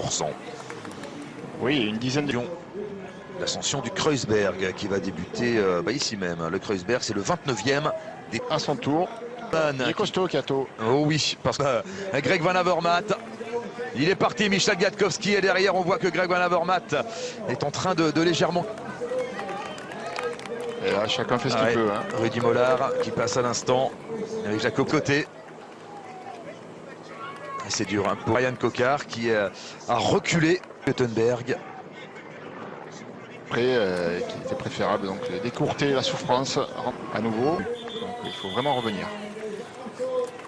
10%. Oui, une dizaine de... L'ascension du Kreuzberg qui va débuter ici même. Le Kreuzberg, c'est le 29e des... À son tour. Il est costaud, Kato. Oh oui, parce que Greg Van Avermaet, il est parti. Michał Kwiatkowski et derrière on voit que Greg Van Avermaet est en train de légèrement... Et là, chacun fait ce qu'il peut. Hein. Rudy Mollard qui passe à l'instant avec Jacob Côté. C'est dur hein, pour Ryan Coquard qui a reculé Gutenberg. Après, qu'il était préférable donc d'écourter la souffrance à nouveau. Donc il faut vraiment revenir.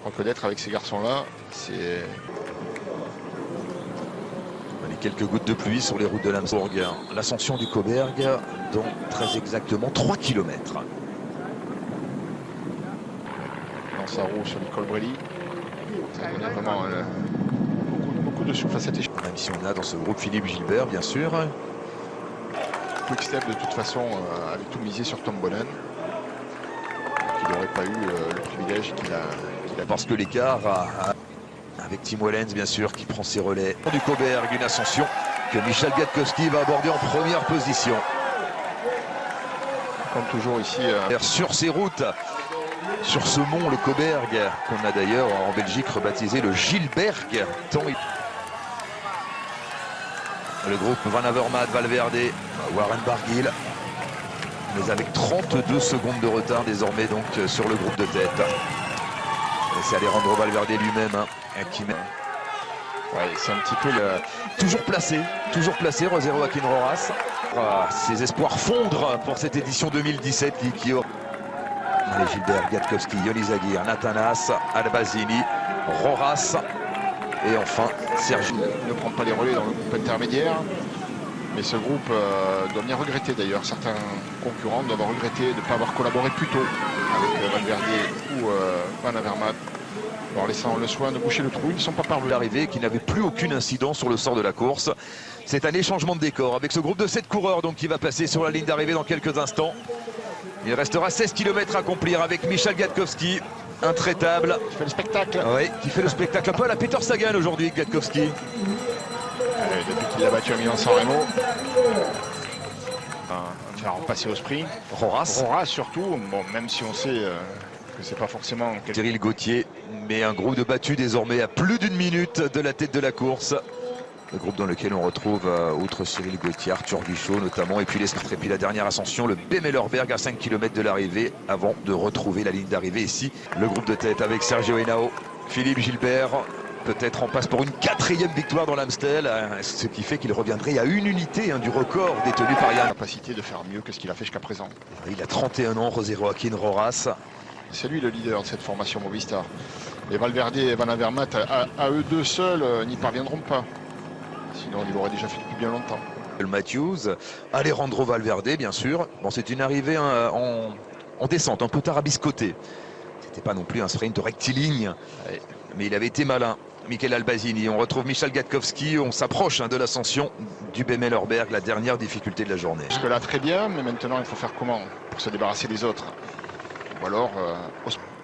Reconnaître avec ces garçons-là, c'est... Quelques gouttes de pluie sur les routes de Lamsbourg. L'ascension du Cauberg dans très exactement 3 km. Dans sa roue sur Nicole Brelli. Ça a donné vraiment beaucoup de souffle à cette échelle. Même si on a dans ce groupe Philippe Gilbert, bien sûr. Quick-Step, de toute façon, avait tout misé sur Tom Bonnen. Il n'aurait pas eu le privilège qu'il a... Parce que l'écart avec Tim Wellens, bien sûr, qui prend ses relais. Du Cauberg, une ascension que Michał Kwiatkowski va aborder en première position. Comme toujours ici... Sur ces routes, sur ce mont, le Cauberg, qu'on a d'ailleurs en Belgique rebaptisé le Gilberg. Le groupe Van Avermaet, Valverde, Warren Barguil, mais avec 32 secondes de retard désormais donc sur le groupe de tête. Et c'est Alejandro Valverde lui-même qui met... Ouais, c'est un petit peu le... Toujours placé, Rosero Joaquin Rojas. Ses espoirs fondre pour cette édition 2017 qui aura... Gilbert, Kwiatkowski, Yonis Aguirre, Nathanas, Albazini, Rojas et enfin Sergio. Ne prend pas les relais dans le groupe intermédiaire. Mais ce groupe doit bien regretter d'ailleurs. Certains concurrents doivent regretter de ne pas avoir collaboré plus tôt avec Valverde ou Van Avermaet, en laissant le soin de boucher le trou. Ils ne sont pas parvenus. L'arrivée qui n'avait plus aucun incident sur le sort de la course. C'est un échangement de décor avec ce groupe de 7 coureurs donc, qui va passer sur la ligne d'arrivée dans quelques instants. Il restera 16 km à accomplir avec Michał Kwiatkowski, intraitable. Qui fait le spectacle. Oui, qui fait le spectacle. Un peu à la Peter Sagan aujourd'hui, Kwiatkowski. Depuis qu'il a battu à Milan-San Remo. Un faire passer au sprint. Rojas surtout, bon, même si on sait que c'est pas forcément... Cyril Gauthier, mais un groupe de battus désormais à plus d'une minute de la tête de la course. Le groupe dans lequel on retrouve, outre Cyril Gauthier, Arthur Guichot notamment, et puis la dernière ascension, le Bemellerberg à 5 km de l'arrivée, avant de retrouver la ligne d'arrivée ici. Le groupe de tête avec Sergio Henao, Philippe Gilbert, peut-être en passe pour une 4e victoire dans l'Amstel, ce qui fait qu'il reviendrait à une unité du record détenu par Yann. Capacité de faire mieux que ce qu'il a fait jusqu'à présent. Il a 31 ans, Rosero Joaquin Rojas. C'est lui le leader de cette formation Movistar. Les Valverde et Van Avermaet, à eux deux seuls, n'y parviendront pas. Sinon, il l'aurait déjà fait depuis bien longtemps. Matthews, Alejandro Valverde, bien sûr. Bon, c'est une arrivée en descente, un peu tarabiscotée. C'était pas non plus un sprint rectiligne, mais il avait été malin. Michele Albazini, on retrouve Michał Kwiatkowski, on s'approche de l'ascension du Bemellerberg, la dernière difficulté de la journée. Jusque là très bien, mais maintenant il faut faire comment pour se débarrasser des autres? Ou alors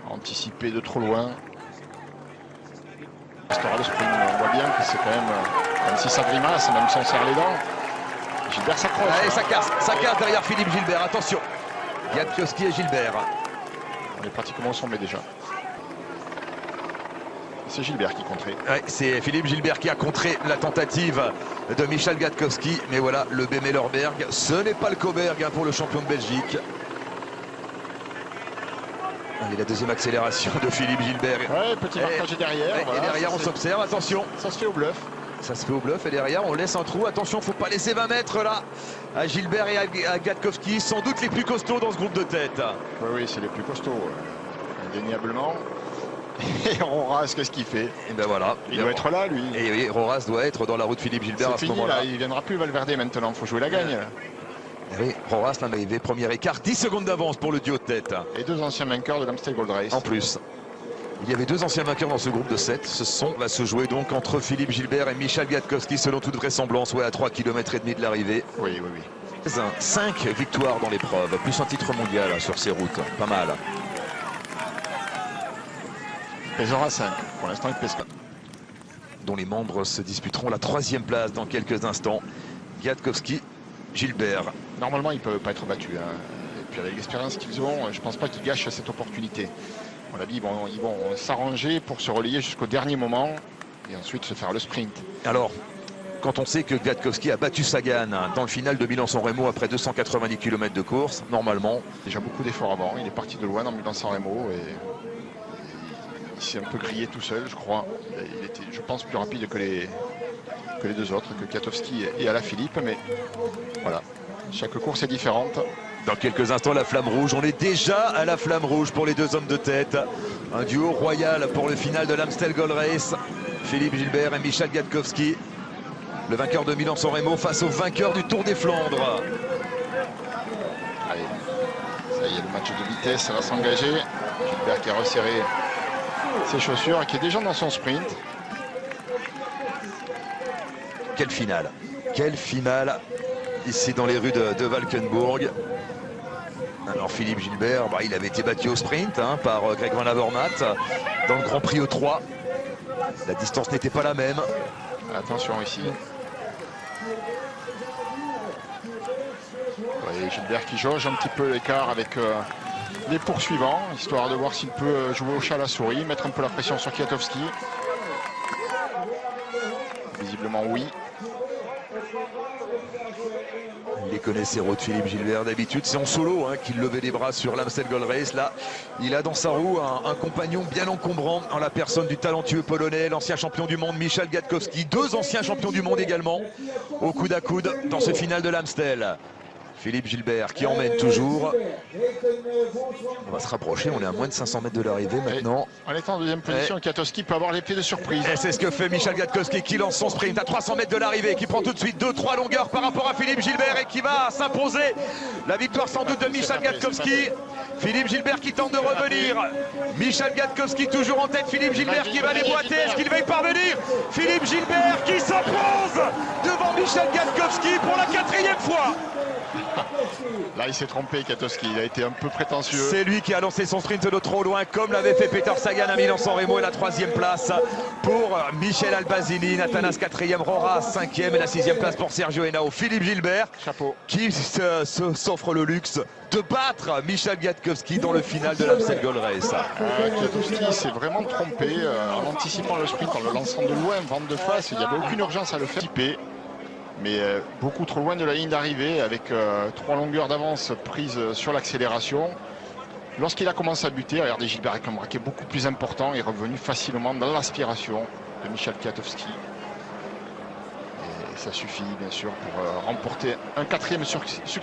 anticiper de trop loin. Le sprint, on voit bien que c'est quand même si ça grimace, même si on serre les dents, Gilbert s'accroche. Allez, ça casse derrière Philippe Gilbert, attention. Kwiatkowski et Gilbert. On est pratiquement au sommet déjà. C'est Gilbert qui compterait. Ouais, c'est Philippe Gilbert qui a contré la tentative de Michał Kwiatkowski. Mais voilà, le Bemellerberg, ce n'est pas le Cauberg pour le champion de Belgique. Allez, la deuxième accélération de Philippe Gilbert. Ouais, petit marquage derrière. Et derrière, on s'observe, attention. Ça se fait au bluff. Ça se fait au bluff et derrière, on laisse un trou. Attention, faut pas laisser 20 mètres là à Gilbert et à Kwiatkowski, sans doute les plus costauds dans ce groupe de tête. Oui, c'est les plus costauds, indéniablement. Et Roras, qu'est-ce qu'il fait? Et ben voilà. Il doit être là, lui. Et oui, Roras doit être dans la route Philippe Gilbert à ce moment-là. Il ne viendra plus Valverde maintenant, il faut jouer la gagne. Et oui, Roras l'arrivée, premier écart, 10 secondes d'avance pour le duo de tête. Et deux anciens vainqueurs de l'Amstel Gold Race. En plus. Il y avait deux anciens vainqueurs dans ce groupe de 7. Va se jouer donc entre Philippe Gilbert et Michał Kwiatkowski, selon toute vraisemblance, à 3,5 km de l'arrivée. Oui. 5 victoires dans l'épreuve, plus un titre mondial sur ces routes. Pas mal. Pèsera 5. Pour l'instant, il pèse pas. dont les membres se disputeront la 3e place dans quelques instants. Kwiatkowski, Gilbert. Normalement, ils ne peuvent pas être battus. Hein. Et puis avec l'expérience qu'ils ont, je ne pense pas qu'ils gâchent cette opportunité. On l'a dit, ils vont s'arranger pour se relayer jusqu'au dernier moment et ensuite se faire le sprint. Alors, quand on sait que Kwiatkowski a battu Sagan dans le final de Milan-San Remo après 290 km de course, normalement... Déjà beaucoup d'efforts avant, il est parti de loin dans Milan-San Remo et il s'est un peu grillé tout seul, je crois. Il était, je pense, plus rapide que les deux autres, que Kwiatkowski et Alaphilippe, mais voilà, chaque course est différente. Dans quelques instants, la flamme rouge. On est déjà à la flamme rouge pour les deux hommes de tête. Un duo royal pour le final de l'Amstel Gold Race. Philippe Gilbert et Michał Kwiatkowski. Le vainqueur de Milan-San Remo face au vainqueur du Tour des Flandres. Allez, ça y est, le match de vitesse, ça va s'engager. Gilbert qui a resserré ses chaussures et qui est déjà dans son sprint. Quelle finale! Quelle finale ici dans les rues de Valkenburg. Alors Philippe Gilbert, il avait été battu au sprint par Greg Van Avermaet dans le Grand Prix E3. La distance n'était pas la même. Attention ici. Et Gilbert qui jauge un petit peu l'écart avec les poursuivants, histoire de voir s'il peut jouer au chat à la souris, mettre un peu la pression sur Kwiatkowski. Visiblement oui. Les connaisseurs de Philippe Gilbert, d'habitude c'est en solo qu'il levait les bras sur l'Amstel Gold Race. Là, il a dans sa roue un compagnon bien encombrant en la personne du talentueux polonais, l'ancien champion du monde Michał Kwiatkowski. 2 anciens champions du monde également au coude à coude dans ce final de l'Amstel. Philippe Gilbert qui emmène toujours. On va se rapprocher, on est à moins de 500 mètres de l'arrivée maintenant. En étant en deuxième position, Kwiatkowski peut avoir l'effet de surprise. Et c'est ce que fait Michał Kwiatkowski qui lance son sprint à 300 mètres de l'arrivée, qui prend tout de suite 2-3 longueurs par rapport à Philippe Gilbert et qui va s'imposer. La victoire sans doute de Michał Kwiatkowski. Philippe Gilbert qui tente de revenir. Michał Kwiatkowski toujours en tête. Philippe Gilbert qui va déboîter. Est-ce qu'il va y parvenir? Philippe Gilbert qui s'impose devant Michał Kwiatkowski pour la 4e fois. Là, il s'est trompé, Kwiatkowski. Il a été un peu prétentieux. C'est lui qui a lancé son sprint de trop loin, comme l'avait fait Peter Sagan à Milan-San Remo. Et la 3e place pour Michel Albazini, Nathanas 4e, Roras 5e et la 6e place pour Sergio Henao. Philippe Gilbert, chapeau, qui s'offre le luxe de battre Michał Kwiatkowski dans le final de l'Amstel Gold Race. Kwiatkowski s'est vraiment trompé en anticipant le sprint, en le lançant de loin, vente de face. Il n'y avait aucune urgence à le faire. Mais beaucoup trop loin de la ligne d'arrivée, avec 3 longueurs d'avance prises sur l'accélération. Lorsqu'il a commencé à buter, regardez, Gilbert avec un braquet beaucoup plus important est revenu facilement dans l'aspiration de Michał Kwiatkowski. Et ça suffit bien sûr pour remporter un 4e succès